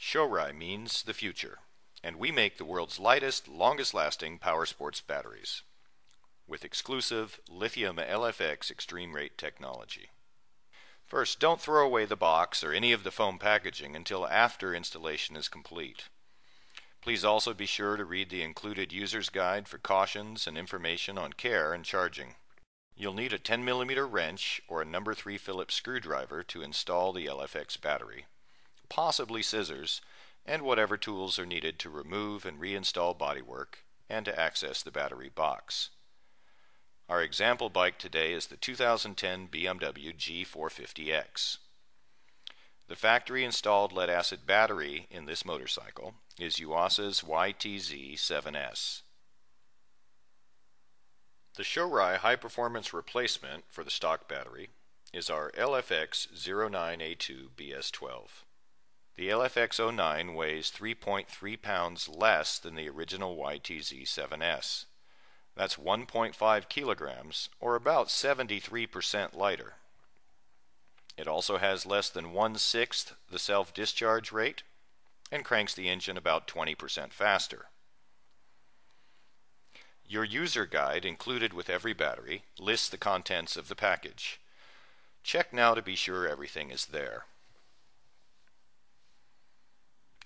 Shorai means the future, and we make the world's lightest, longest-lasting power sports batteries with exclusive lithium LFX extreme rate technology. First, don't throw away the box or any of the foam packaging until after installation is complete. Please also be sure to read the included user's guide for cautions and information on care and charging. You'll need a 10mm wrench or a No. 3 Phillips screwdriver to install the LFX battery, possibly scissors, and whatever tools are needed to remove and reinstall bodywork and to access the battery box. Our example bike today is the 2010 BMW G450X. The factory-installed lead-acid battery in this motorcycle is Yuasa's YTZ-7S. The Shorai high-performance replacement for the stock battery is our LFX-09A2 BS12. The LFX-09 weighs 3.3 pounds less than the original YTZ-7S. That's 1.5 kilograms, or about 73% lighter. It also has less than 1/6 the self-discharge rate and cranks the engine about 20% faster. Your user guide, included with every battery, lists the contents of the package. Check now to be sure everything is there.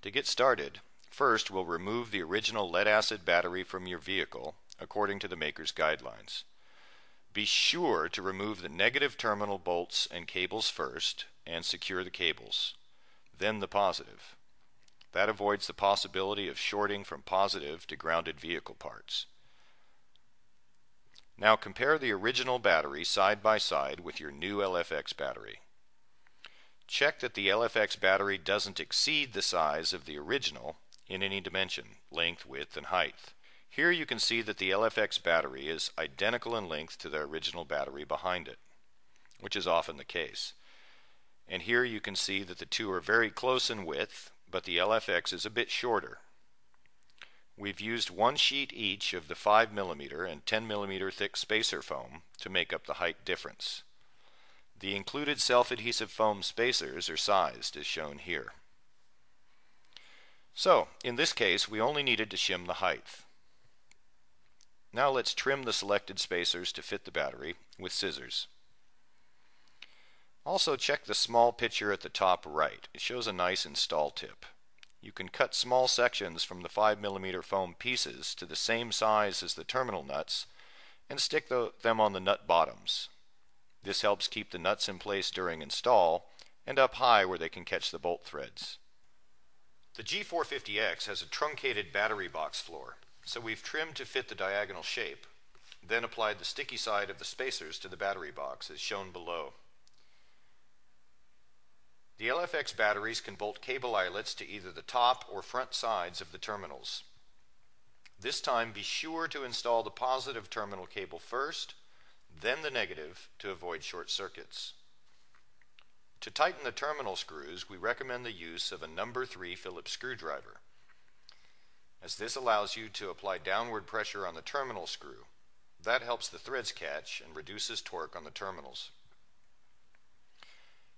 To get started, first we'll remove the original lead-acid battery from your vehicle according to the maker's guidelines. Be sure to remove the negative terminal bolts and cables first and secure the cables, then the positive. That avoids the possibility of shorting from positive to grounded vehicle parts. Now compare the original battery side by side with your new LFX battery. Check that the LFX battery doesn't exceed the size of the original in any dimension, length, width, and height. Here you can see that the LFX battery is identical in length to the original battery behind it, which is often the case. And here you can see that the two are very close in width, but the LFX is a bit shorter. We've used one sheet each of the 5mm and 10mm thick spacer foam to make up the height difference. The included self-adhesive foam spacers are sized as shown here. So, in this case, we only needed to shim the height. Now let's trim the selected spacers to fit the battery with scissors. Also check the small picture at the top right. It shows a nice install tip. You can cut small sections from the 5mm foam pieces to the same size as the terminal nuts and stick them on the nut bottoms. This helps keep the nuts in place during install and up high where they can catch the bolt threads. The G450X has a truncated battery box floor, so we've trimmed to fit the diagonal shape, then applied the sticky side of the spacers to the battery box as shown below. The LFX batteries can bolt cable eyelets to either the top or front sides of the terminals. This time be sure to install the positive terminal cable first, then the negative to avoid short circuits. To tighten the terminal screws, we recommend the use of a No. 3 Phillips screwdriver, as this allows you to apply downward pressure on the terminal screw. That helps the threads catch and reduces torque on the terminals.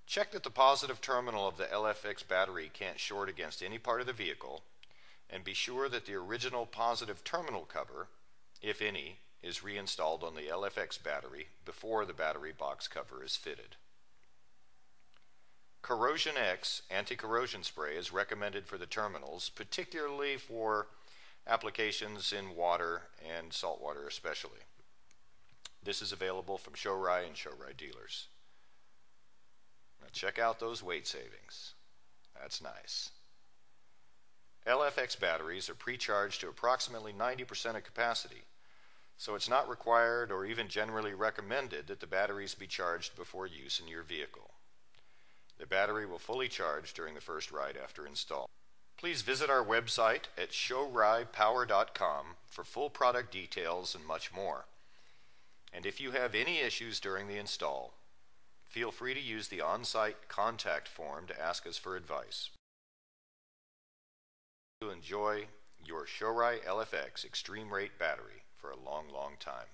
Check that the positive terminal of the LFX battery can't short against any part of the vehicle, and be sure that the original positive terminal cover, if any, is reinstalled on the LFX battery before the battery box cover is fitted. Corrosion X anti-corrosion spray is recommended for the terminals, particularly for applications in water and saltwater especially. This is available from Shorai and Shorai dealers. Now check out those weight savings. That's nice. LFX batteries are pre-charged to approximately 90% of capacity, so it's not required or even generally recommended that the batteries be charged before use in your vehicle. The battery will fully charge during the first ride after install. Please visit our website at shoraipower.com for full product details and much more. And if you have any issues during the install, feel free to use the on-site contact form to ask us for advice. To enjoy your Shorai LFX Extreme Rate battery for a long, long time.